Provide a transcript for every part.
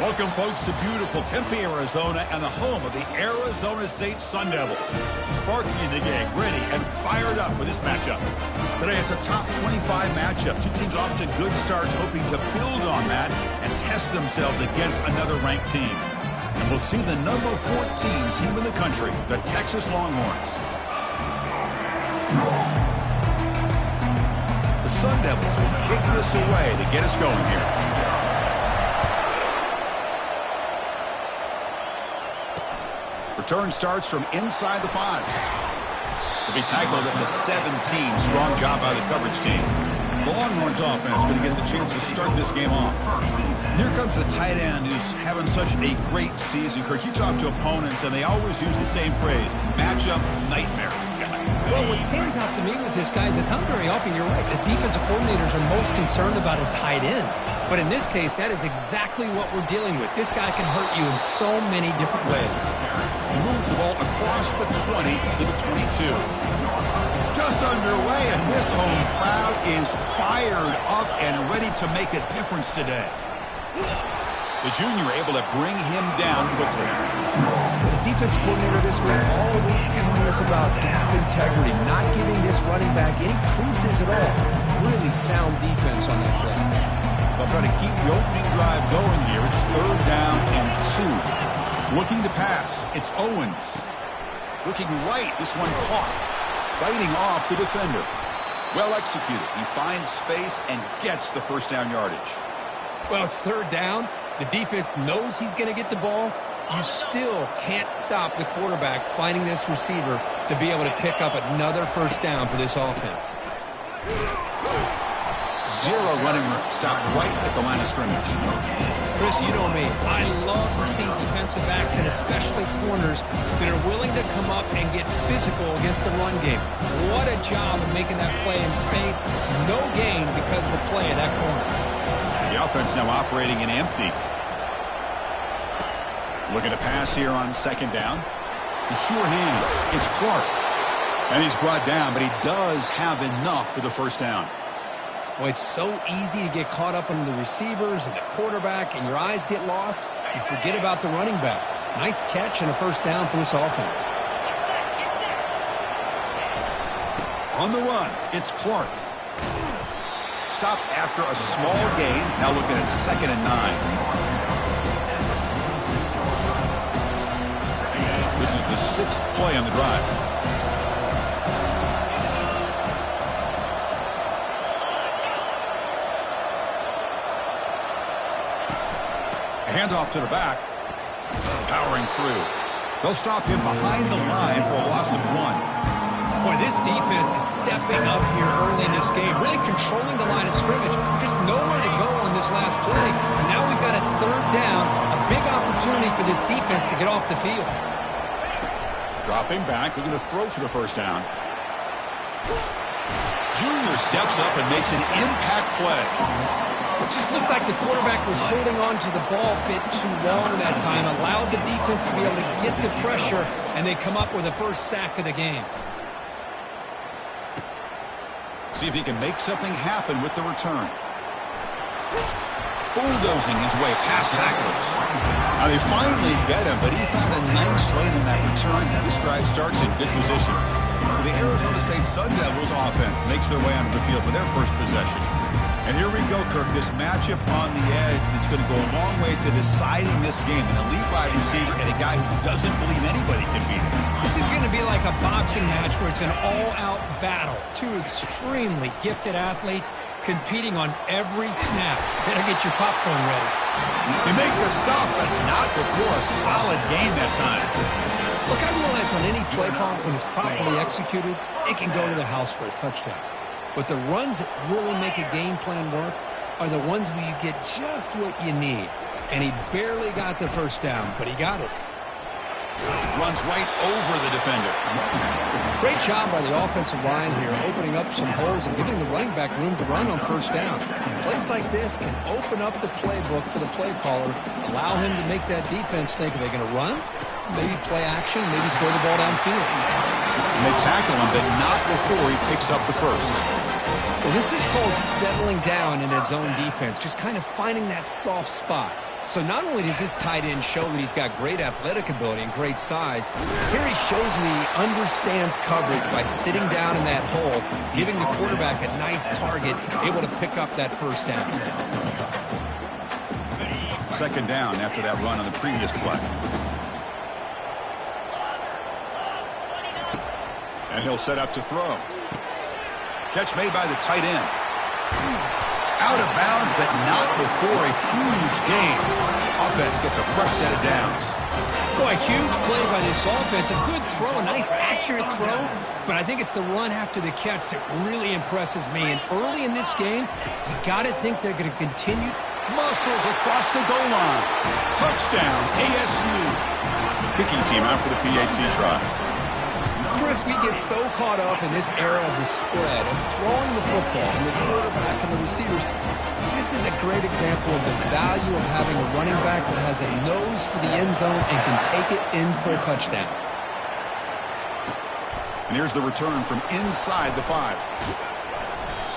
Welcome, folks, to beautiful Tempe, Arizona, and the home of the Arizona State Sun Devils. Sparky and the gang ready and fired up for this matchup. Today, it's a top 25 matchup. Two teams off to good starts, hoping to build on that and test themselves against another ranked team. And we'll see the number 14 team in the country, the Texas Longhorns. The Sun Devils will kick this away to get us going here. Return starts from inside the 5. Will be tackled at the 17. Strong job by the coverage team. The Longhorns offense going to get the chance to start this game off. And here comes the tight end who's having such a great season. Kirk, you talk to opponents, and they always use the same phrase, matchup nightmare, this guy. Well, what stands out to me with this guy is it's not very often, you're right, the defensive coordinators are most concerned about a tight end. But in this case, that is exactly what we're dealing with. This guy can hurt you in so many different ways. He moves the ball across the 20 to the 22. Just underway, and this home crowd is fired up and ready to make a difference today. The junior able to bring him down quickly. The defensive coordinator this week all week telling us about gap integrity, not giving this running back any creases at all. Really sound defense on that play. They'll try to keep the opening drive going here. It's 3rd down and 2. Looking to pass. It's Owens. Looking right. This one caught. Fighting off the defender. Well executed. He finds space and gets the first down yardage. Well, it's 3rd down. The defense knows he's going to get the ball. You still can't stop the quarterback finding this receiver to be able to pick up another first down for this offense. Zero running room. Stopped right at the line of scrimmage. Chris, you know me. I love to see defensive backs and especially corners that are willing to come up and get physical against the run game. What a job of making that play in space. No gain because of the play of that corner. The offense now operating in empty. Looking to pass here on 2nd down. The sure hands. It's Clark. And he's brought down, but he does have enough for the first down. Well, it's so easy to get caught up on the receivers and the quarterback, and your eyes get lost. You forget about the running back. Nice catch and a first down for this offense. On the run, it's Clark. Stopped after a small gain. Now looking at 2nd and 9. This is the 6th play on the drive. A handoff to the back. Powering through. They'll stop him behind the line for a loss of 1. Boy, this defense is stepping up here early in this game, really controlling the line of scrimmage. Just nowhere to go on this last play. And now we've got a 3rd down, a big opportunity for this defense to get off the field. Dropping back, looking to throw for the first down. Junior steps up and makes an impact play. It just looked like the quarterback was holding on to the ball a bit too long that time, allowed the defense to be able to get the pressure, and they come up with the first sack of the game. See if he can make something happen with the return. Bulldozing his way past tacklers. Now they finally get him, but he found a nice lane in that return. This drive starts in good position. So the Arizona State Sun Devils offense makes their way onto the field for their first possession. And here we go, Kirk, this matchup on the edge that's going to go a long way to deciding this game. An elite wide receiver and a guy who doesn't believe anybody can beat him. This is going to be like a boxing match where it's an all-out battle. Two extremely gifted athletes competing on every snap. Better get your popcorn ready. They make the stop, but not before a solid game that time. Look, I realize on any play call, when it's properly executed, it can go to the house for a touchdown. But the runs that really make a game plan work are the ones where you get just what you need. And he barely got the first down, but he got it. Runs right over the defender. Great job by the offensive line here, opening up some holes and giving the running back room to run on first down. Plays like this can open up the playbook for the play caller, allow him to make that defense think, are they going to run? Maybe play action, maybe throw the ball downfield. And they tackle him, but not before he picks up the first. Well, this is called settling down in his own defense, just kind of finding that soft spot. So not only does this tight end show that he's got great athletic ability and great size, here he shows me he understands coverage by sitting down in that hole, giving the quarterback a nice target, able to pick up that first down. Second down after that run on the previous play. And he'll set up to throw. Catch made by the tight end. Out of bounds, but not before a huge gain. Offense gets a fresh set of downs. Boy, huge play by this offense. A good throw, a nice accurate throw. But I think it's the run after the catch that really impresses me. And early in this game, you got to think they're going to continue. Muscles across the goal line. Touchdown, ASU. Kicking team out for the PAT try. Chris, we get so caught up in this era of the spread, of throwing the football, and the quarterback and the receivers. This is a great example of the value of having a running back that has a nose for the end zone and can take it in for a touchdown. And here's the return from inside the 5.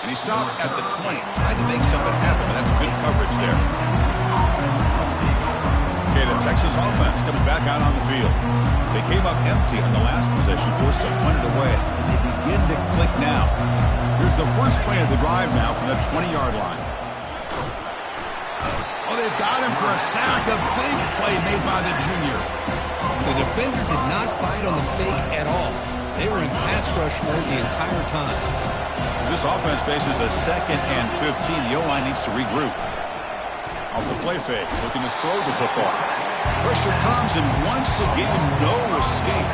And he stopped at the 20, tried to make something happen, but that's good coverage there. Okay, the Texas offense comes back out on the field. They came up empty on the last possession, forced to punt it away, and they begin to click now. Here's the first play of the drive now from the 20-yard line. Oh, they've got him for a sack. A big play made by the junior. The defender did not bite on the fake at all. They were in pass rush mode the entire time. This offense faces a 2nd and 15. The O-line needs to regroup. Off the play fake, looking to throw the football. Pressure comes, and once again, no escape.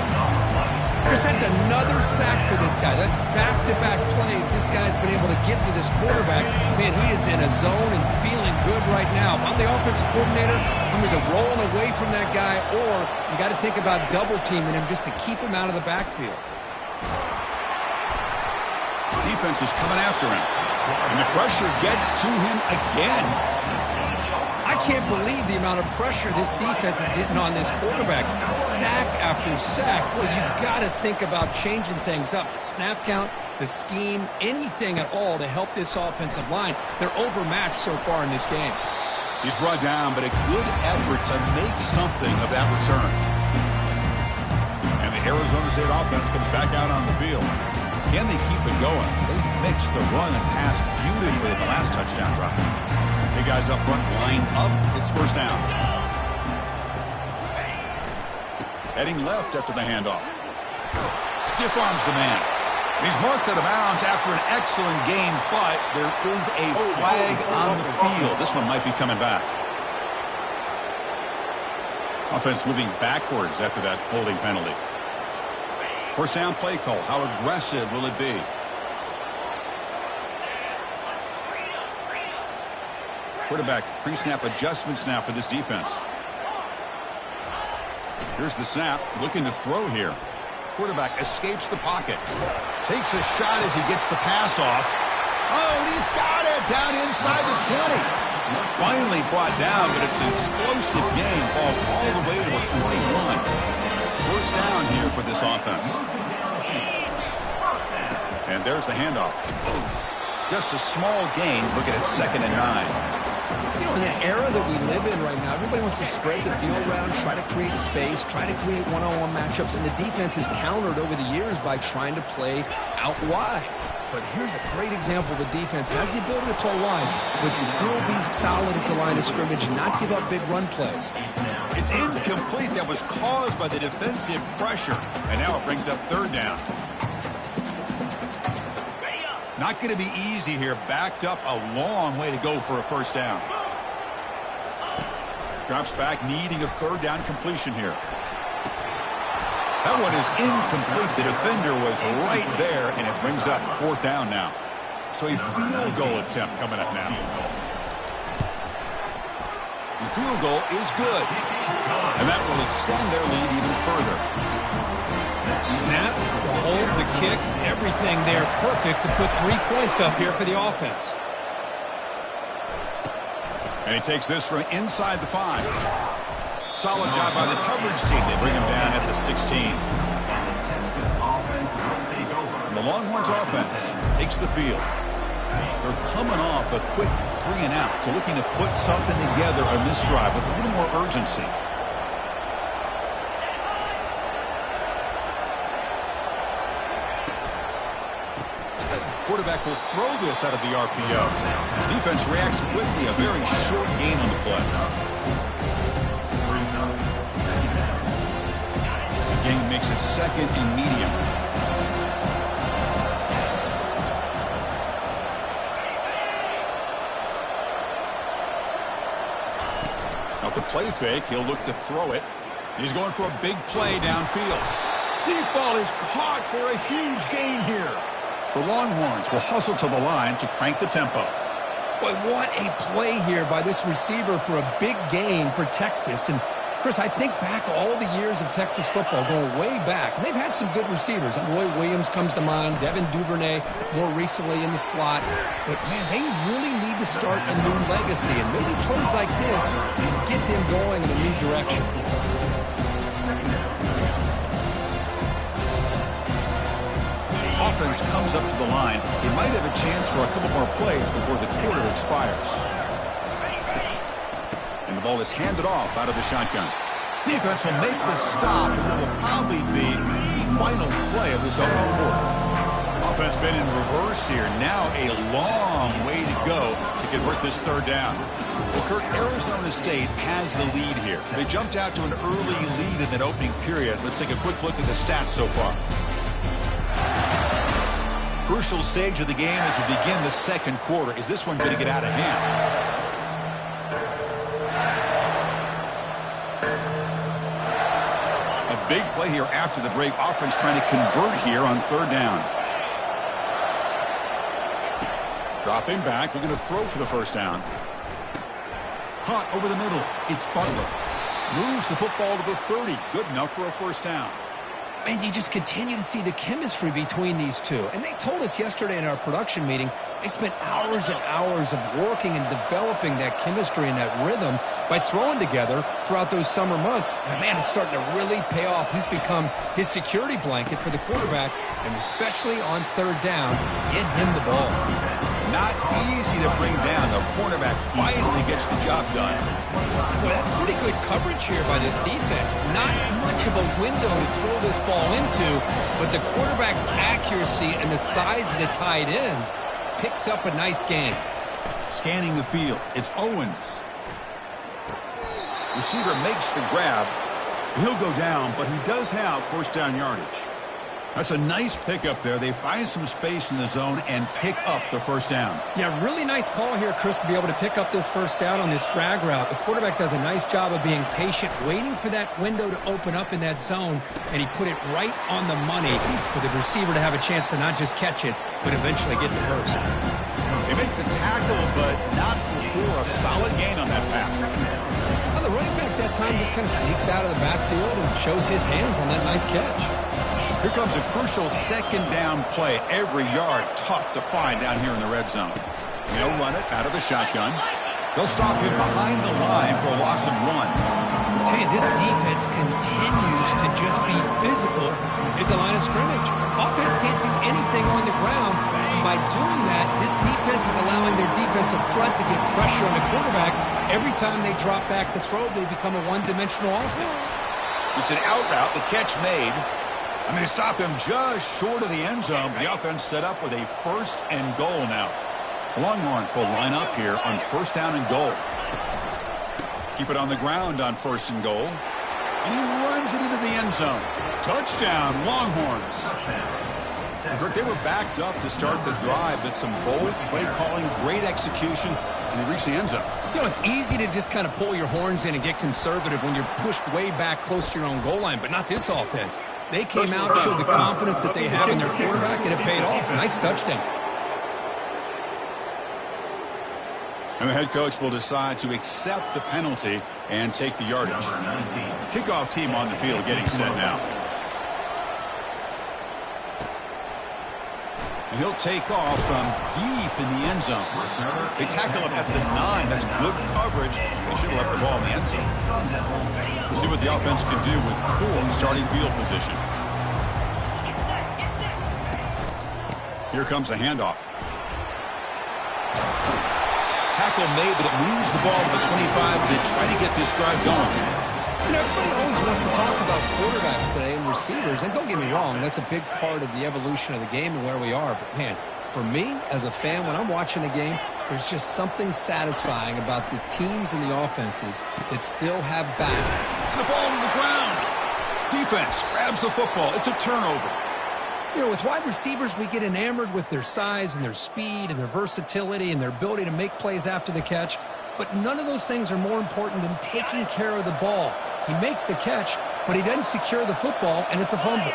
Chris, that's another sack for this guy. That's back-to-back plays. This guy's been able to get to this quarterback. Man, he is in a zone and feeling good right now. If I'm the offensive coordinator, I'm either rolling away from that guy, or you got to think about double-teaming him just to keep him out of the backfield. Defense is coming after him, and the pressure gets to him again. I can't believe the amount of pressure this defense is getting on this quarterback. Sack after sack. Well, you've got to think about changing things up. The snap count, the scheme, anything at all to help this offensive line. They're overmatched so far in this game. He's brought down, but a good effort to make something of that return. And the Arizona State offense comes back out on the field. Can they keep it going? They mixed the run and pass beautifully in the last touchdown drive. Big guys up front, lined up. It's first down. Heading left after the handoff. Stiff arms the man. He's marked out of bounds after an excellent game, but there is a flag on the field. This one might be coming back. Offense moving backwards after that holding penalty. First down play call. How aggressive will it be? Quarterback pre-snap adjustments now for this defense. Here's the snap. Looking to throw here. Quarterback escapes the pocket. Takes a shot as he gets the pass off. Oh, and he's got it down inside the 20. Finally brought down, but it's an explosive game. Ball all the way to the 21. First down here for this offense. And there's the handoff. Just a small gain. Look at it, 2nd and 9. You know, in the era that we live in right now, everybody wants to spread the field around, try to create space, try to create one-on-one matchups, and the defense is countered over the years by trying to play out wide. But here's a great example. The defense has the ability to play wide, but still be solid at the line of scrimmage and not give up big run plays. It's incomplete. That was caused by the defensive pressure. And now it brings up 3rd down. Not going to be easy here. Backed up a long way to go for a first down. Drops back, needing a 3rd down completion here. That one is incomplete. The defender was right there, and it brings up 4th down now. So a field goal attempt coming up now. The field goal is good. And that will extend their lead even further. Snap, hold, the kick, everything there perfect to put 3 points up here for the offense. And he takes this from inside the 5. Solid job by the coverage team. They bring him down at the 16. And the Longhorns offense takes the field. They're coming off a quick 3-and-out, so looking to put something together on this drive with a little more urgency. Quarterback will throw this out of the RPO. Defense reacts quickly. A very short gain on the play. The game makes it 2nd and medium. Off the play fake, he'll look to throw it. He's going for a big play downfield. Deep ball is caught for a huge gain here. The Longhorns will hustle to the line to crank the tempo. Boy, what a play here by this receiver for a big gain for Texas. And, Chris, I think back all the years of Texas football, going way back. And they've had some good receivers. Roy Williams comes to mind, Devin Duvernay more recently in the slot. But, man, they really need to start a new legacy. And maybe plays like this get them going in a new direction. Offense comes up to the line. They might have a chance for a couple more plays before the quarter expires. And the ball is handed off out of the shotgun. Defense will make the stop, and it will probably be the final play of this opening quarter. Offense been in reverse here. Now a long way to go to convert this 3rd down. Well, Kurt, Arizona State has the lead here. They jumped out to an early lead in that opening period. Let's take a quick look at the stats so far. Crucial stage of the game as we begin the 2nd quarter. Is this one going to get out of hand? A big play here after the break. Offense trying to convert here on 3rd down. Dropping back. Looking to throw for the 1st down. Caught over the middle. It's Butler. Moves the football to the 30. Good enough for a 1st down. And you just continue to see the chemistry between these two. And they told us yesterday in our production meeting, they spent hours and hours of working and developing that chemistry and that rhythm by throwing together throughout those summer months. And, man, it's starting to really pay off. He's become his security blanket for the quarterback, and especially on 3rd down, get him the ball. Not easy to bring down. The cornerback finally gets the job done. Well, that's pretty good coverage here by this defense. Not much of a window to throw this ball into, but the quarterback's accuracy and the size of the tight end picks up a nice gain. Scanning the field, it's Owens. Receiver makes the grab. He'll go down, but he does have 1st down yardage. That's a nice pickup there. They find some space in the zone and pick up the 1st down. Yeah, really nice call here, Chris, to be able to pick up this 1st down on this drag route. The quarterback does a nice job of being patient, waiting for that window to open up in that zone, and he put it right on the money for the receiver to have a chance to not just catch it, but eventually get the 1st. They make the tackle, but not before a solid gain on that pass. Well, the running back that time just kind of sneaks out of the backfield and shows his hands on that nice catch. Here comes a crucial 2nd down play. Every yard tough to find down here in the red zone. They'll run it out of the shotgun. They'll stop him behind the line for a loss of 1. I tell you, this defense continues to just be physical at the line of scrimmage. Offense can't do anything on the ground, and by doing that, this defense is allowing their defensive front to get pressure on the quarterback. Every time they drop back to throw, they become a one-dimensional offense. It's an out route. The catch made. And they stop him just short of the end zone. The offense set up with a 1st and goal now. The Longhorns will line up here on 1st down and goal. Keep it on the ground on 1st and goal. And he runs it into the end zone. Touchdown, Longhorns. They were backed up to start the drive, but some bold play calling, great execution, and they reached the end zone. You know, it's easy to just kind of pull your horns in and get conservative when you're pushed way back close to your own goal line, but not this offense. They came out, showed the confidence that they have in their quarterback, and it paid off. Nice touchdown. And the head coach will decide to accept the penalty and take the yardage. Kickoff team on the field getting set now. And he'll take off from deep in the end zone. They tackle him at the 9. That's good coverage. They should have left the ball in the end zone. We'll see what the offense can do with poor starting field position. Here comes the handoff. tackle made, but it moves the ball to the 25 to try to get this drive going. You know, everybody always wants to talk about quarterbacks today and receivers, and don't get me wrong, that's a big part of the evolution of the game and where we are. But, man, for me, as a fan, when I'm watching a game, there's just something satisfying about the teams and the offenses that still have backs. And the ball to the ground. Defense grabs the football. It's a turnover. You know, with wide receivers, we get enamored with their size and their speed and their versatility and their ability to make plays after the catch. But none of those things are more important than taking care of the ball. He makes the catch, but he doesn't secure the football, and it's a fumble.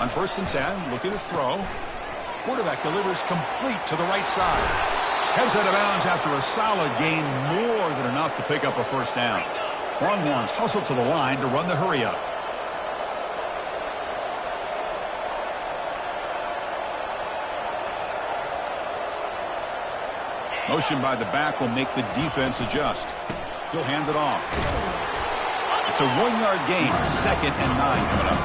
On 1st and 10, looking to throw. Quarterback delivers complete to the right side. Heads out of bounds after a solid gain, more than enough to pick up a first down. Longhorns hustle to the line to run the hurry up. Motion by the back will make the defense adjust. He'll hand it off. It's a 1-yard gain, 2nd and 9 coming up.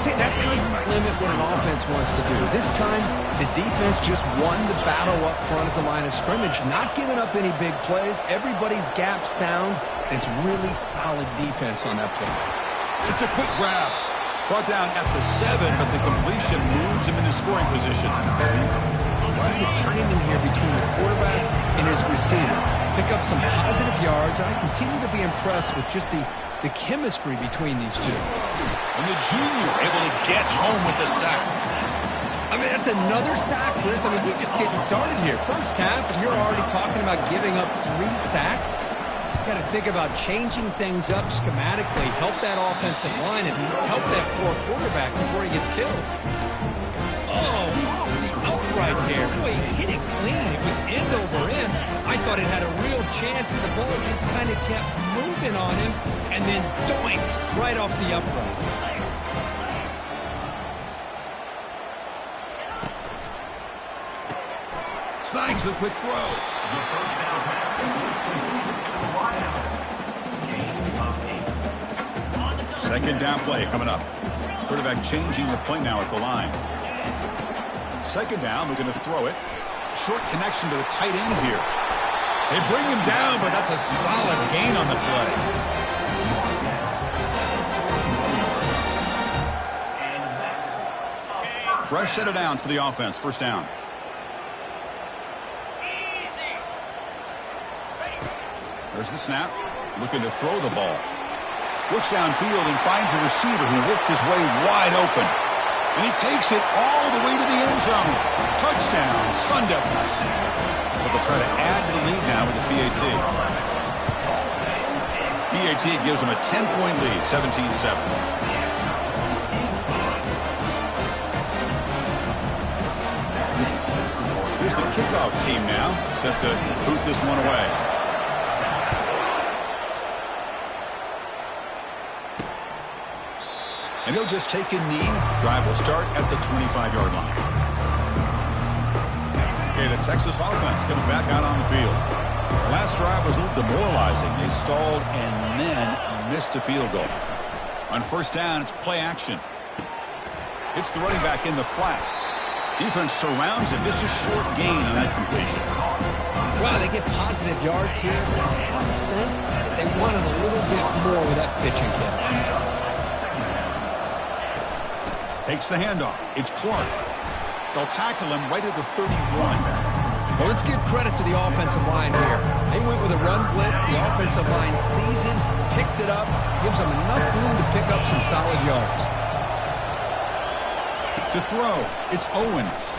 See, that's how you limit what an offense wants to do. This time, the defense just won the battle up front at the line of scrimmage, not giving up any big plays. Everybody's gap sound. It's really solid defense on that play. It's a quick grab. Brought down at the 7, but the completion moves him into scoring position. I love the timing here between the quarterback and his receiver. Pick up some positive yards, and I continue to be impressed with just the chemistry between these two. And the junior able to get home with the sack. I mean, that's another sack, Chris. I mean, we're just getting started here. First half, and you're already talking about giving up 3 sacks. You've got to think about changing things up schematically, help that offensive line, and help that poor quarterback before he gets killed. Oh, off the upright there. Boy, he hit it clean. It was end over end. I thought it had a real chance, and the ball just kind of kept moving on him, and then doink, right off the upright. Snags the quick throw. Second down play coming up. Quarterback changing the play now at the line. Second down, we're going to throw it. Short connection to the tight end here. They bring him down, but that's a solid gain on the play. Fresh set of downs for the offense. First down. There's the snap. Looking to throw the ball. Looks downfield and finds a receiver who worked his way wide open. And he takes it all the way to the end zone. Touchdown, Sun Devils. But they'll try to add to the lead now with the PAT. PAT gives them a 10-point lead, 17-7. Here's the kickoff team now, set to boot this one away. And he'll just take a knee. Drive will start at the 25-yard line. Okay, the Texas offense comes back out on the field. The last drive was a little demoralizing. They stalled and then missed a field goal. On first down, it's play action. It's the running back in the flat. Defense surrounds him. Just a short gain on that completion. Wow, they get positive yards here. I have a sense they wanted a little bit more with that pitching catch. Takes the handoff. It's Clark. They'll tackle him right at the 31. Well, let's give credit to the offensive line here. They went with a run blitz. The offensive line sees it, picks it up, gives them enough room to pick up some solid yards. To throw, it's Owens.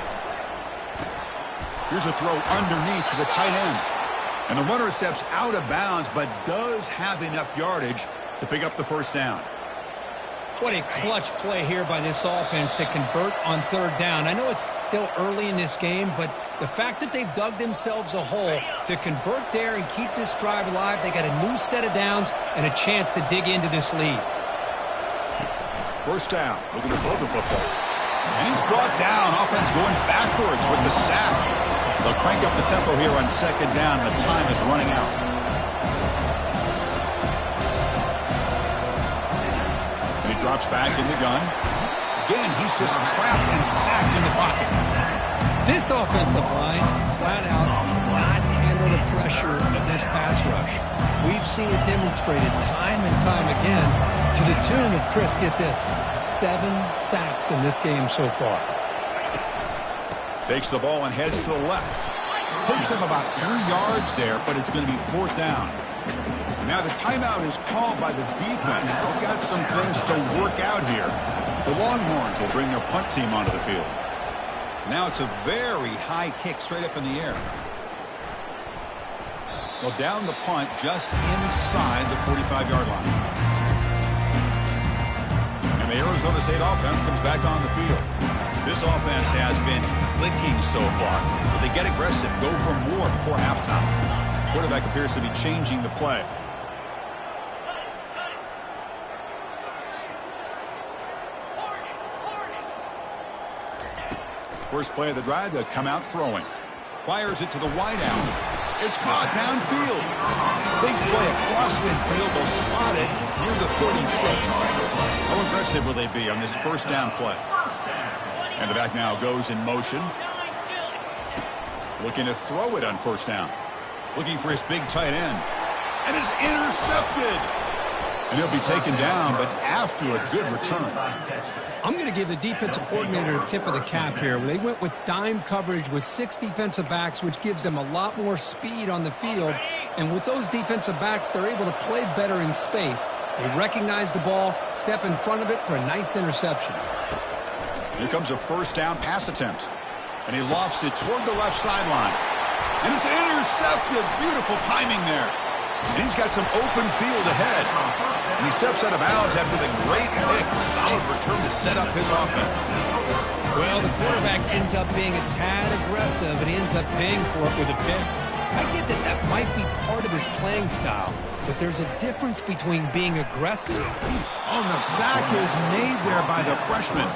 Here's a throw underneath to the tight end. And the runner steps out of bounds, but does have enough yardage to pick up the first down. What a clutch play here by this offense to convert on third down. I know it's still early in this game, but the fact that they've dug themselves a hole to convert there and keep this drive alive, they got a new set of downs and a chance to dig into this lead. First down, looking to throw the football. And he's brought down. Offense going backwards with the sack. They'll crank up the tempo here on second down. The time is running out. Drops back in the gun. Again, he's just trapped and sacked in the pocket. This offensive line, flat out, cannot handle the pressure of this pass rush. We've seen it demonstrated time and time again to the tune of, Chris, get this, 7 sacks in this game so far. Takes the ball and heads to the left. Picks him about 3 yards there, but it's going to be 4th down. Now the timeout is called by the defense. They've got some things to work out here. The Longhorns will bring their punt team onto the field. Now it's a very high kick straight up in the air. Well, down the punt just inside the 45-yard line. And the Arizona State offense comes back on the field. This offense has been clicking so far. But they get aggressive, go for more before halftime. Quarterback appears to be changing the play. First play of the drive, they'll come out throwing. Fires it to the wideout. It's caught downfield. Big play across midfield. They'll spot it near the 36. How aggressive will they be on this first down play? And the back now goes in motion. Looking to throw it on first down. Looking for his big tight end. And it's intercepted. And he'll be taken down, but after a good return. I'm going to give the defensive coordinator a tip of the cap here. They went with dime coverage with 6 defensive backs, which gives them a lot more speed on the field. And with those defensive backs, they're able to play better in space. They recognize the ball, step in front of it for a nice interception. Here comes a first down pass attempt. And he lofts it toward the left sideline. And it's intercepted. Beautiful timing there. And he's got some open field ahead. And he steps out of bounds after the great pick. Solid return to set up his offense. Well, the quarterback ends up being a tad aggressive, and he ends up paying for it with a pick. I get that that might be part of his playing style, but there's a difference between being aggressive. Oh, the sack is made there by the freshman.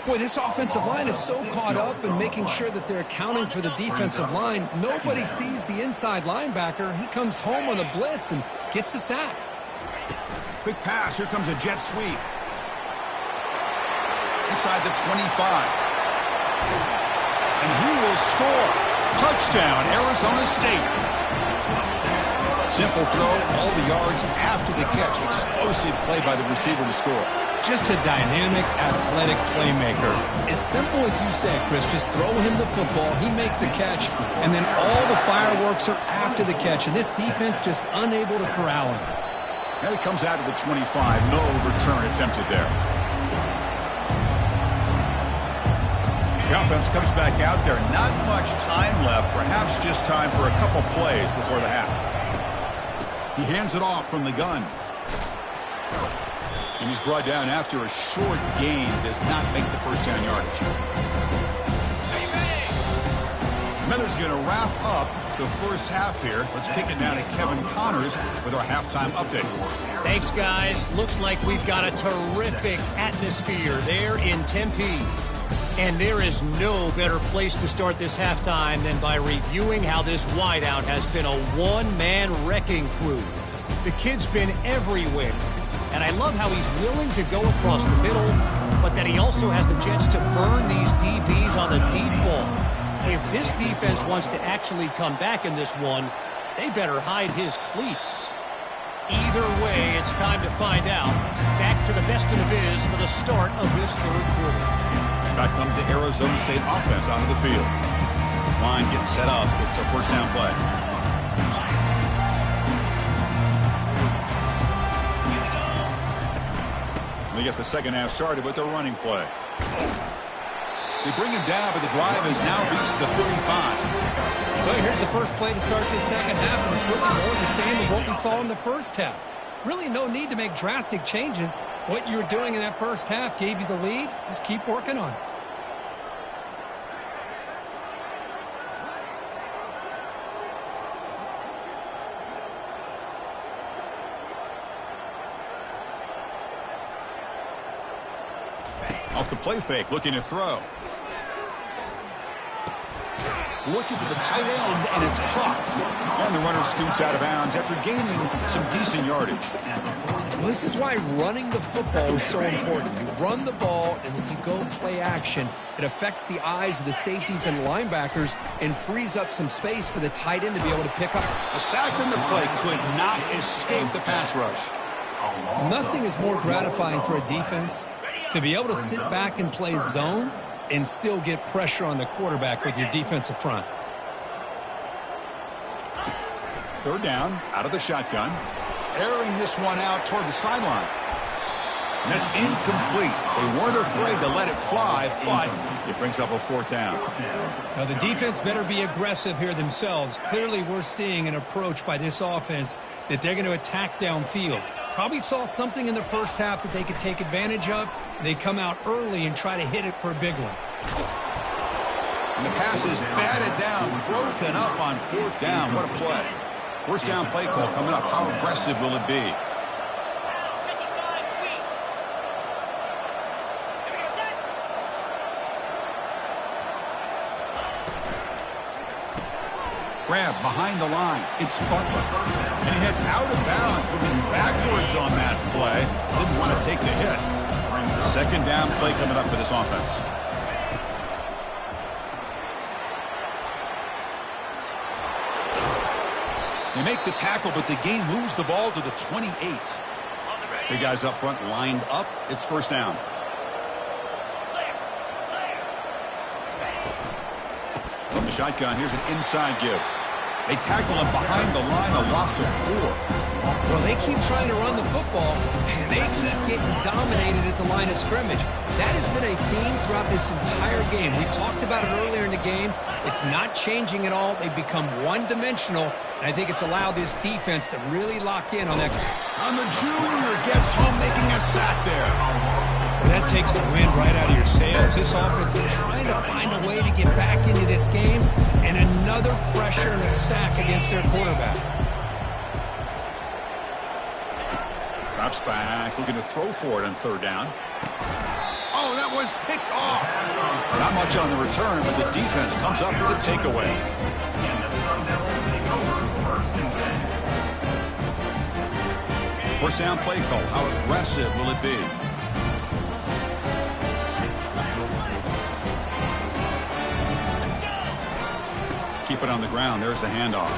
Boy, this offensive line is so caught up in making sure that they're accounting for the defensive line. Nobody sees the inside linebacker. He comes home on the blitz and gets the sack. Quick pass. Here comes a jet sweep. Inside the 25. And he will score. Touchdown, Arizona State. Simple throw, all the yards after the catch. Explosive play by the receiver to score. Just a dynamic, athletic playmaker. As simple as you said, Chris, just throw him the football, he makes a catch, and then all the fireworks are after the catch, and this defense just unable to corral him. And it comes out of the 25. No return attempted there. The offense comes back out there. Not much time left. Perhaps just time for a couple plays before the half. He hands it off from the gun. And he's brought down after a short gain. Does not make the first down yardage. Smither's going to wrap up the first half here. Let's kick it down to Kevin Connors with our halftime update. Thanks, guys. Looks like we've got a terrific atmosphere there in Tempe. And there is no better place to start this halftime than by reviewing how this wideout has been a one-man wrecking crew. The kid's been everywhere. And I love how he's willing to go across the middle, but that he also has the jets to burn these DBs on the deep ball. If this defense wants to actually come back in this one, they better hide his cleats. Either way, it's time to find out. Back to the best in the biz for the start of this third quarter. Back comes the Arizona State offense onto the field. This line getting set up. It's a first down play. They get the second half started with the running play. They bring him down, but the drive has now reached the 35. Well, here's the first play to start this second half, and it's really more the same of what we saw in the first half. Really no need to make drastic changes. What you were doing in that first half gave you the lead. Just keep working on it. Off the play fake, looking to throw. looking for the tight end, and it's caught. And the runner scoots out of bounds after gaining some decent yardage. Well, this is why running the football is so important. You run the ball, and then you go play action. It affects the eyes of the safeties and linebackers and frees up some space for the tight end to be able to pick up. A sack in the play could not escape the pass rush. Nothing is more gratifying for a defense to be able to sit back and play zone and still get pressure on the quarterback with your defensive front. Third down, out of the shotgun. Airing this one out toward the sideline. And that's incomplete. They weren't afraid to let it fly, but it brings up a fourth down. Now, the defense better be aggressive here themselves. Clearly, we're seeing an approach by this offense that they're going to attack downfield. Probably saw something in the first half that they could take advantage of. They come out early and try to hit it for a big one. And the pass is batted down, broken up on fourth down. What a play. First down play call coming up. How aggressive will it be? Grab behind the line. It's Butler. And he heads out of bounds, moving backwards on that play. Didn't want to take the hit. Second down play coming up for this offense. They make the tackle, but the game moves the ball to the 28. Big guys up front lined up. It's first down. From the shotgun, here's an inside give. They tackle him behind the line, a loss of 4. Well, they keep trying to run the football, and they keep getting dominated at the line of scrimmage. That has been a theme throughout this entire game. We've talked about it earlier in the game. It's not changing at all. They've become one-dimensional, and I think it's allowed this defense to really lock in on that. And the junior gets home, making a sack there. Well, that takes the wind right out of your sails. This offense is trying to find a way to get back into this game, and another pressure and a sack against their quarterback. Drops back, looking to throw for it on third down. Oh, that one's picked off. Not much on the return, but the defense comes up with a takeaway. First down play call. How aggressive will it be? Keep it on the ground. There's the handoff.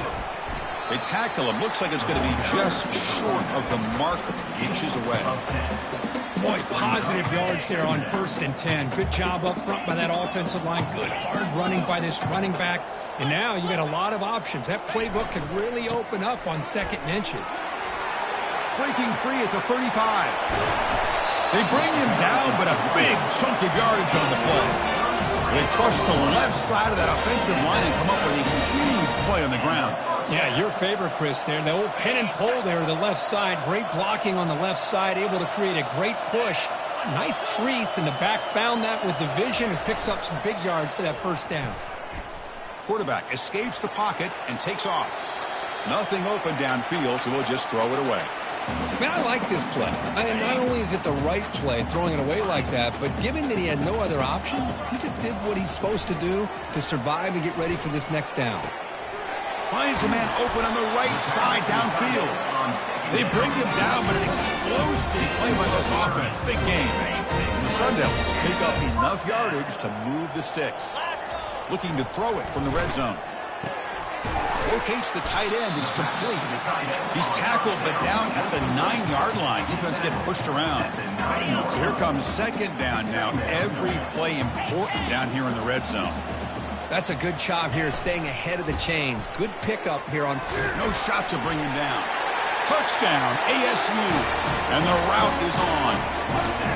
They tackle him. Looks like it's going to be just short of the mark, inches away. Boy, positive yards there on 1st and 10. Good job up front by that offensive line. Good hard running by this running back. And now you got a lot of options. That playbook could really open up on 2nd and inches. Breaking free at the 35. They bring him down, but a big chunk of yardage on the play. They trust the left side of that offensive line and come up with a huge play on the ground. Yeah, your favorite, Chris, there. The old pin and pull there to the left side. Great blocking on the left side, able to create a great push. Nice crease, and the back found that with the vision and picks up some big yards for that first down. Quarterback escapes the pocket and takes off. Nothing open downfield, so we'll just throw it away. Man, I like this play. And not only is it the right play, throwing it away like that, but given that he had no other option, he just did what he's supposed to do to survive and get ready for this next down. Finds a man open on the right side downfield. They bring him down, but an explosive play by this offense. Big game. And the Sun Devils pick up enough yardage to move the sticks. Looking to throw it from the red zone. Locates the tight end. He's complete. He's tackled, but down at the 9-yard line. Defense getting pushed around. So here comes 2nd down now. Every play important down here in the red zone. That's a good job here, staying ahead of the chains. Good pickup here on. No shot to bring him down. Touchdown, ASU. And the route is on.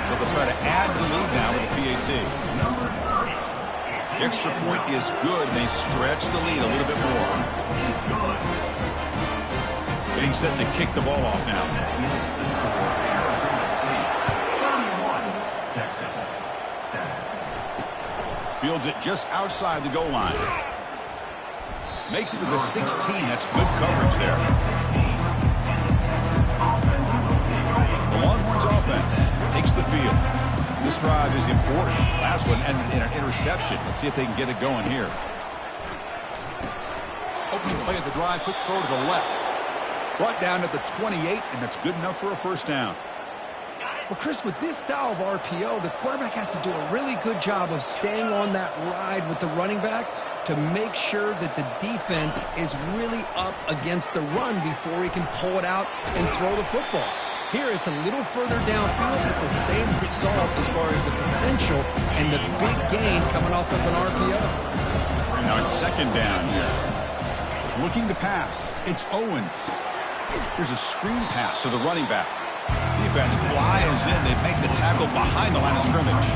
So they'll try to add to the lead now with a PAT. The extra point is good. They stretch the lead a little bit more. Getting set to kick the ball off now. Fields it just outside the goal line. Makes it to the 16. That's good coverage there. The Longhorns offense takes the field. This drive is important. Last one ended in an interception. Let's see if they can get it going here. Play at the drive, quick throw to the left. Brought down at the 28, and that's good enough for a first down. Well, Chris, with this style of RPO, the quarterback has to do a really good job of staying on that ride with the running back to make sure that the defense is really up against the run before he can pull it out and throw the football. Here, it's a little further downfield, but the same result as far as the potential and the big gain coming off of an RPO. Now it's second down here. Looking to pass. It's Owens. Here's a screen pass to the running back. Defense flies in. They make the tackle behind the line of scrimmage.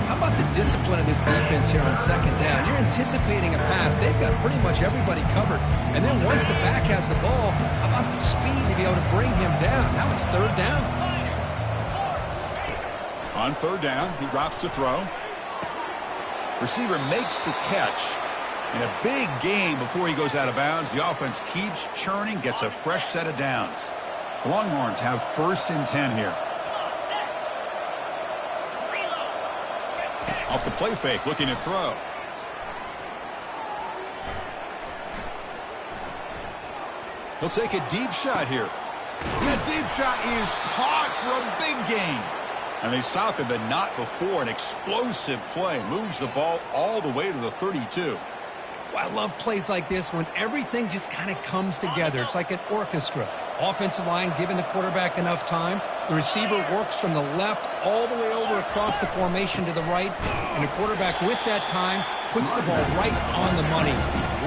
How about the discipline of this defense here on second down? You're anticipating a pass. They've got pretty much everybody covered. And then once the back has the ball, how about the speed to be able to bring him down? Now it's third down. On third down, he drops to throw. Receiver makes the catch. In a big game before he goes out of bounds, the offense keeps churning, gets a fresh set of downs. The Longhorns have first and 10 here. Off the play fake, looking to throw. He'll take a deep shot here. That deep shot is caught for a big gain. And they stop him, but not before. An explosive play. Moves the ball all the way to the 32. Well, I love plays like this when everything just kind of comes together. It's like an orchestra. Offensive line giving the quarterback enough time. The receiver works from the left all the way over across the formation to the right. And the quarterback with that time puts the ball right on the money.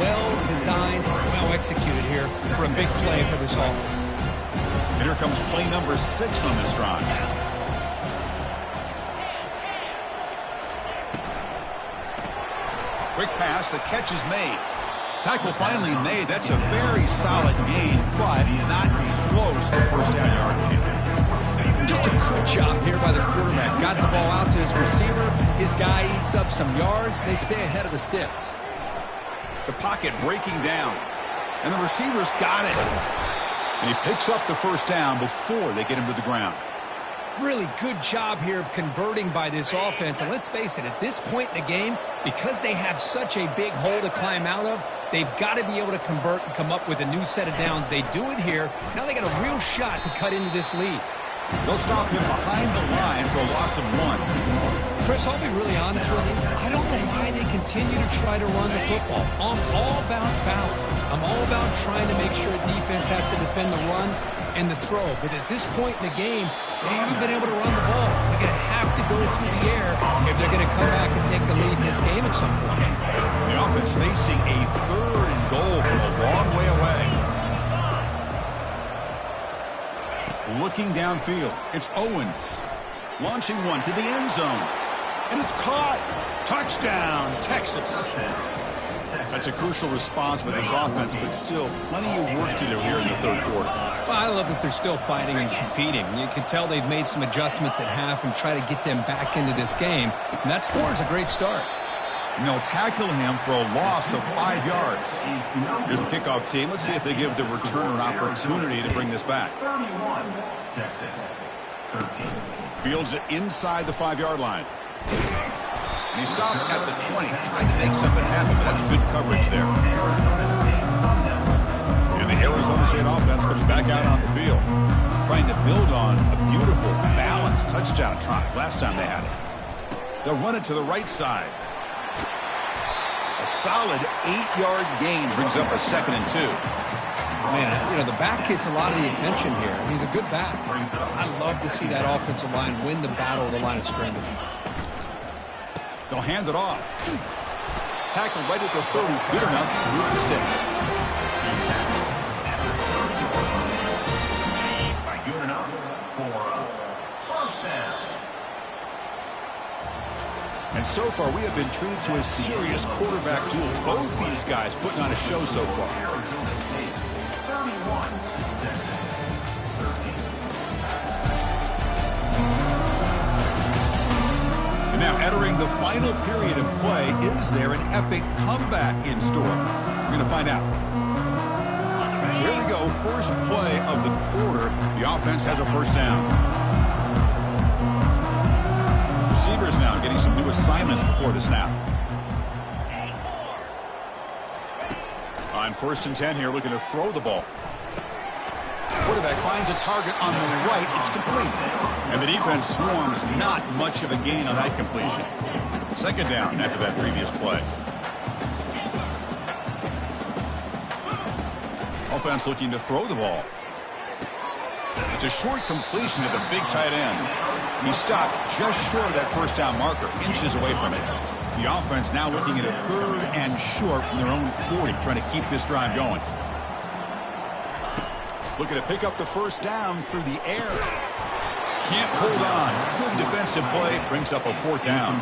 Well designed, well executed here for a big play for this offense. And here comes play number 6 on this drive. Quick pass, the catch is made. Tackle finally made. That's a very solid gain, but not close to first down yardage. Just a good job here by the quarterback. Got the ball out to his receiver. His guy eats up some yards. They stay ahead of the sticks. The pocket breaking down, and the receiver's got it. And he picks up the first down before they get him to the ground. Really good job here of converting by this offense. And let's face it, at this point in the game, because they have such a big hole to climb out of, they've got to be able to convert and come up with a new set of downs. They do it here. Now they got a real shot to cut into this lead. They'll stop him behind the line for a loss of 1. Chris, I'll be really honest with you. I don't know why they continue to try to run the football. I'm all about balance. I'm all about trying to make sure defense has to defend the run and the throw. But at this point in the game, they haven't been able to run the ball. They're going to have to go through the air if they're going to come back and take the lead in this game at some point. The offense facing a third and goal from a long way away. Looking downfield, it's Owens. Launching one to the end zone. And it's caught. Touchdown, Texas. That's a crucial response by this offense, but still plenty of work to do here in the third quarter. Well, I love that they're still fighting and competing. You can tell they've made some adjustments at half and try to get them back into this game. And that score is a great start. And they'll tackle him for a loss of 5 yards. Here's the kickoff team. Let's see if they give the returner an opportunity to bring this back. 31, Texas, 13. Fields it inside the 5-yard line. And he stopped at the 20, trying to make something happen, but that's good coverage there. And the Arizona State offense comes back out on the field, trying to build on a beautiful, balanced touchdown drive last time they had it. They'll run it to the right side. A solid 8-yard gain brings up a 2nd and 2. Man, you know, the back gets a lot of the attention here. He's a good back. I love to see that offensive line win the battle of the line of scrimmage. They'll hand it off. Tackled right at the 30, good enough to move the sticks. Good enough for first down. And so far, we have been treated to a serious quarterback duel. Both these guys putting on a show so far. 31, Texas, 13. And now entering the final period of play, is there an epic comeback in store? We're going to find out. So here we go, first play of the quarter. The offense has a first down. Receivers now getting some new assignments before the snap. On 1st and 10 here, looking to throw the ball. Quarterback finds a target on the right. It's complete. And the defense swarms. Not much of a gain on that completion. 2nd down after that previous play. Offense looking to throw the ball. It's a short completion to the big tight end. He stopped just short of that 1st down marker, inches away from it. The offense now looking at a 3rd and short from their own 40, trying to keep this drive going. Looking to pick up the 1st down through the air. Can't hold on. Good defensive play. Brings up a 4th down.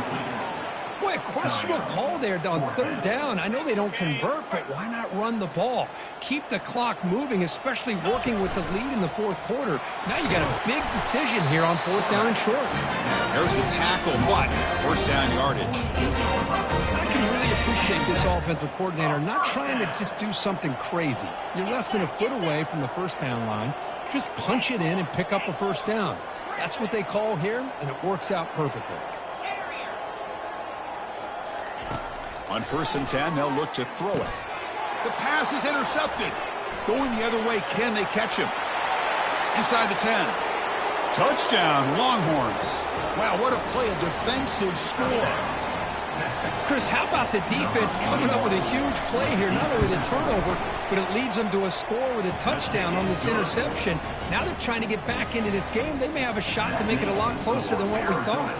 Boy, a questionable call there on 3rd down. I know they don't convert, but why not run the ball? Keep the clock moving, especially working with the lead in the 4th quarter. Now you got a big decision here on 4th down and short. There's the tackle, but 1st down yardage. I can really appreciate this offensive coordinator not trying to just do something crazy. You're less than a foot away from the 1st down line. Just punch it in and pick up a 1st down. That's what they call here, and it works out perfectly. On 1st and 10, they'll look to throw it. The pass is intercepted. Going the other way, can they catch him? Inside the 10. Touchdown, Longhorns. Wow, what a play, a defensive score. Chris, how about the defense coming up with a huge play here? Not only the turnover, but it leads them to a score with a touchdown on this interception. Now they're trying to get back into this game. They may have a shot to make it a lot closer than what we thought.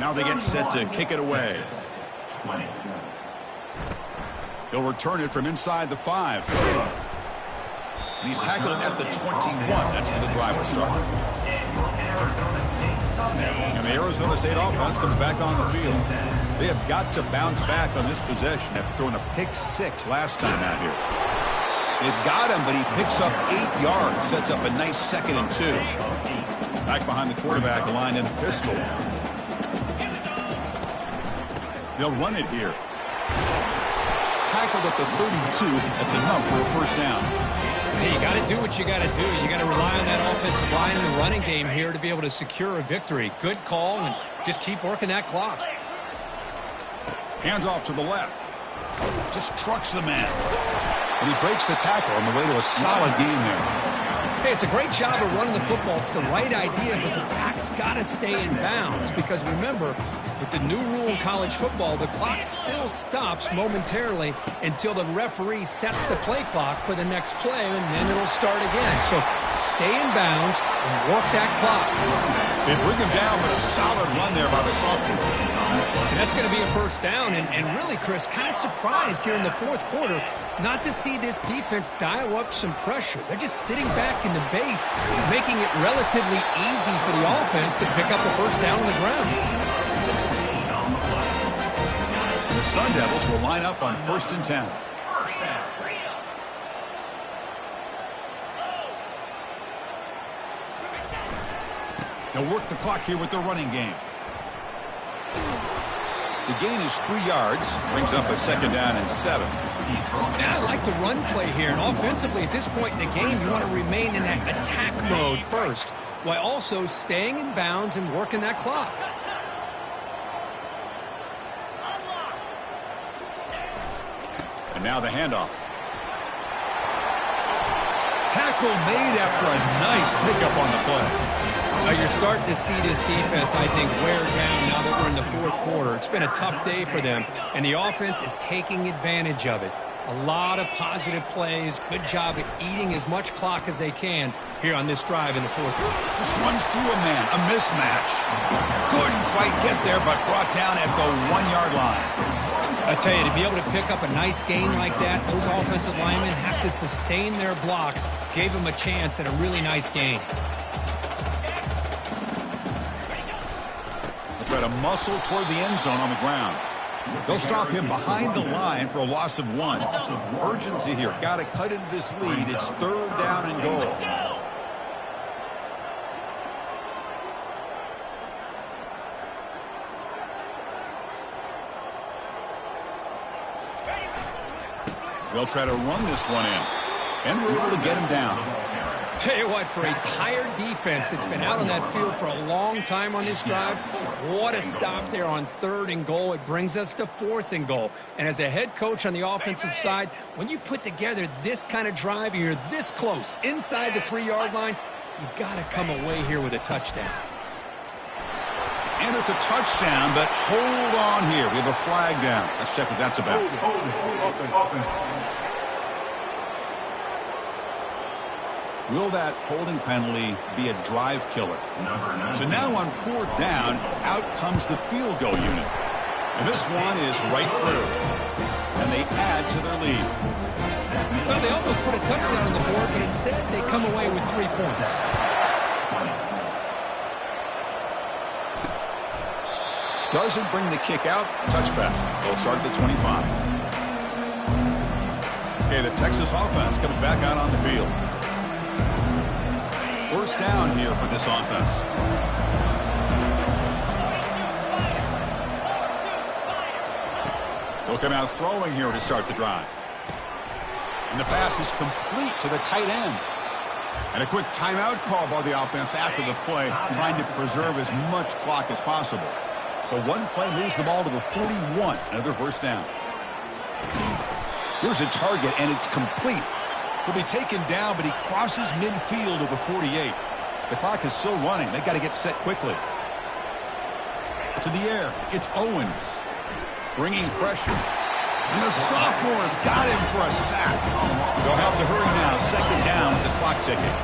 Now they get set to kick it away. He'll return it from inside the 5. And he's tackled at the 21. That's where the drive will start. And the Arizona State offense comes back on the field. They have got to bounce back on this possession after throwing a pick-6 last time out here. They've got him, but he picks up 8 yards. Sets up a nice 2nd and 2. Back behind the quarterback, line in the pistol. They'll run it here. Tackled at the 32. That's enough for a 1st down. Hey, you got to do what you got to do. You got to rely on that offensive line in the running game here to be able to secure a victory. Good call, and just keep working that clock. Hands off to the left. Just trucks the man. And he breaks the tackle on the way to a solid game there. Hey, it's a great job of running the football. It's the right idea, but the back's got to stay in bounds. Because remember, with the new rule in college football, the clock still stops momentarily until the referee sets the play clock for the next play, and then it'll start again. So stay in bounds and work that clock. They bring him down with a solid run there by the sophomore. And that's going to be a 1st down. And really, Chris, kind of surprised here in the 4th quarter not to see this defense dial up some pressure. They're just sitting back in the base, making it relatively easy for the offense to pick up a 1st down on the ground. The Sun Devils will line up on 1st and 10. They'll work the clock here with their running game. The gain is 3 yards. Brings up a 2nd down and 7. Now I like the run play here. And offensively, at this point in the game, you want to remain in that attack mode first, while also staying in bounds and working that clock. And now the handoff. Tackle made after a nice pickup on the play. You're starting to see this defense, I think, wear down now that we're in the 4th quarter. It's been a tough day for them, and the offense is taking advantage of it. A lot of positive plays. Good job at eating as much clock as they can here on this drive in the 4th quarter. Just runs through a man, a mismatch. Couldn't quite get there, but brought down at the 1-yard line. I tell you, to be able to pick up a nice gain like that, those offensive linemen have to sustain their blocks. Gave them a chance at a really nice gain. Try to muscle toward the end zone on the ground. They'll stop him behind the line for a loss of 1. Urgency here. Got to cut into this lead. It's 3rd down and goal. They'll try to run this one in. And we're able to get him down. Tell you what, for a tired defense that's been out on that field for a long time on this drive, what a stop there on 3rd and goal. It brings us to 4th and goal. And as a head coach on the offensive side, when you put together this kind of drive and you're this close inside the 3-yard line, you got to come away here with a touchdown. And it's a touchdown, but hold on here. We have a flag down. Let's check what that's about. Will that holding penalty be a drive killer? So now on 4th down, out comes the field goal unit. And this one is right through. And they add to their lead. Well, they almost put a touchdown on the board, but instead they come away with 3 points. Doesn't bring the kick out. Touchback. They'll start at the 25. Okay, the Texas offense comes back out on the field. 1st down here for this offense. They'll come out throwing here to start the drive. And the pass is complete to the tight end. And a quick timeout call by the offense after the play, trying to preserve as much clock as possible. So one play moves the ball to the 41. Another 1st down. Here's a target, and it's complete. He'll be taken down, but he crosses midfield of the 48. The clock is still running. They've got to get set quickly. To the air, it's Owens. Bringing pressure. And the sophomore's got him for a sack. They'll have to hurry now. 2nd down with the clock ticking.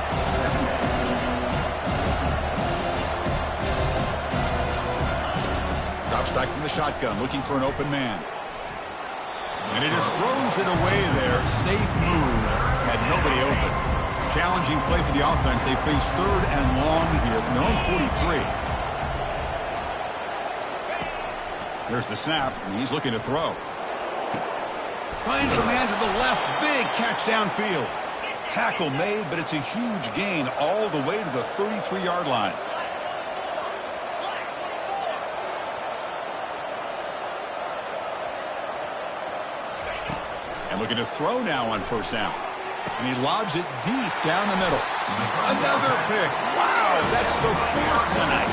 Drops back from the shotgun, looking for an open man. And he just throws it away there. Safe move. Had nobody open. Challenging play for the offense. They face 3rd and long here from their own 43. There's the snap, and he's looking to throw. Finds a man to the left. Big catch downfield. Tackle made, but it's a huge gain all the way to the 33-yard line. And looking to throw now on 1st down. And he lobs it deep down the middle. Another pick. Wow, that's the 4th tonight.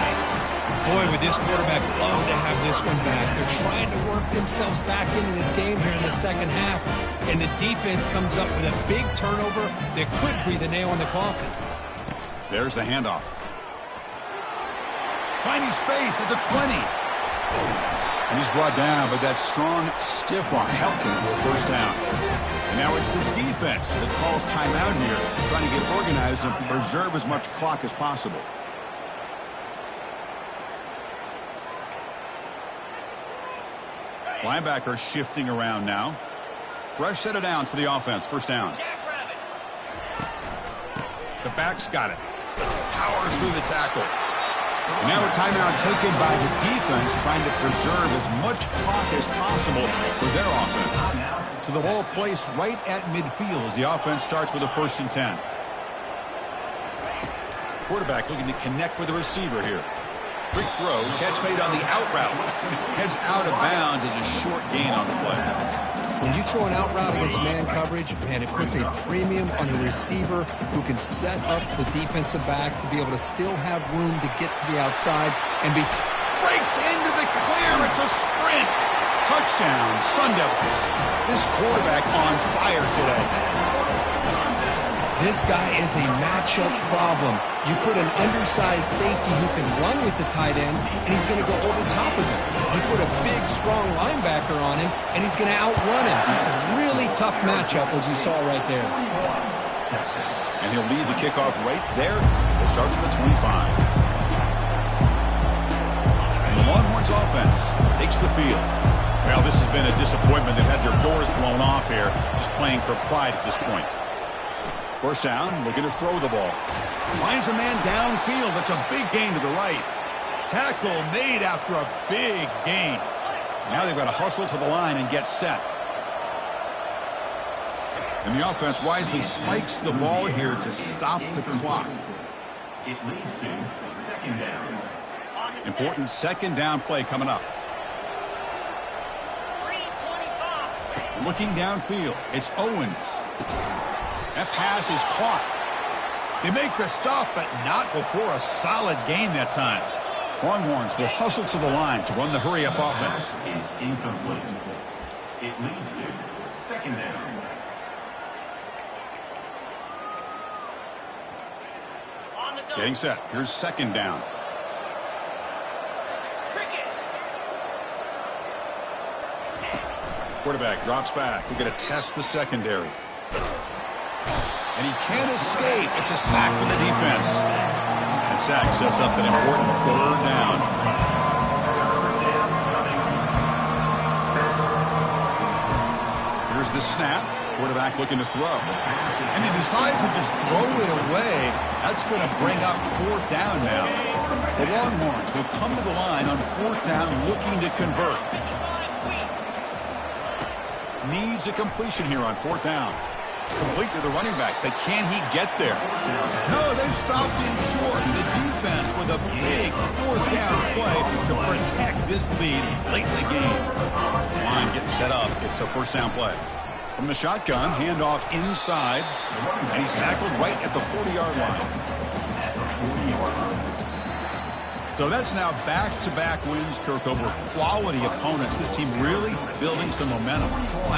Boy, would this quarterback love to have this one back. They're trying to work themselves back into this game here in the 2nd half. And the defense comes up with a big turnover that could be the nail in the coffin. There's the handoff. Finding space at the 20. And he's brought down, but that strong, stiff arm helped him to a 1st down. And now it's the defense that calls timeout here, trying to get organized and preserve as much clock as possible. Linebacker shifting around now. Fresh set of downs for the offense. 1st down. The back's got it. Powers through the tackle. And now a timeout taken by the defense, trying to preserve as much clock as possible for their offense. So the ball placed right at midfield as the offense starts with a 1st and 10. Quarterback looking to connect with the receiver here. Quick throw, catch made on the out route. Heads out of bounds as a short gain on the play. When you throw an out route against man coverage, man, it puts a premium on the receiver who can set up the defensive back to be able to still have room to get to the outside and be... Breaks into the clear. It's a sprint. Touchdown, Sun Devils. This quarterback on fire today. This guy is a matchup problem. You put an undersized safety who can run with the tight end, and he's going to go over top of him. You put a big, strong linebacker on him, and he's going to outrun him. Just a really tough matchup, as you saw right there. And he'll lead the kickoff right there. We'll start at the 25. And the Longhorns offense takes the field. Well, this has been a disappointment. They've had their doors blown off here, just playing for pride at this point. 1st down, looking to throw the ball. Finds a man downfield. That's a big gain to the right. Tackle made after a big gain. Now they've got to hustle to the line and get set. And the offense wisely spikes the ball here to stop the clock. It leads to 2nd down. Important 2nd down play coming up. Looking downfield, it's Owens. That pass is caught. They make the stop, but not before a solid gain that time. Longhorns will hustle to the line to run the hurry-up offense. Is incomplete. It leads to second down. Getting set. Here's second down. Quarterback drops back. We're going to test the secondary. And he can't escape. It's a sack for the defense. And sack sets up an important third down. Here's the snap. Quarterback looking to throw. And he decides to just throw it away. That's going to bring up fourth down now. The Longhorns will come to the line on fourth down looking to convert. Needs a completion here on fourth down. Complete to the running back, but can he get there? No, they've stopped in short. The defense with a big fourth down play to protect this lead late in the game. This line getting set up. It's a first down play. From the shotgun, handoff inside, and he's tackled right at the 40-yard line. So that's now back-to-back wins, Kirk, over quality opponents. This team really building some momentum.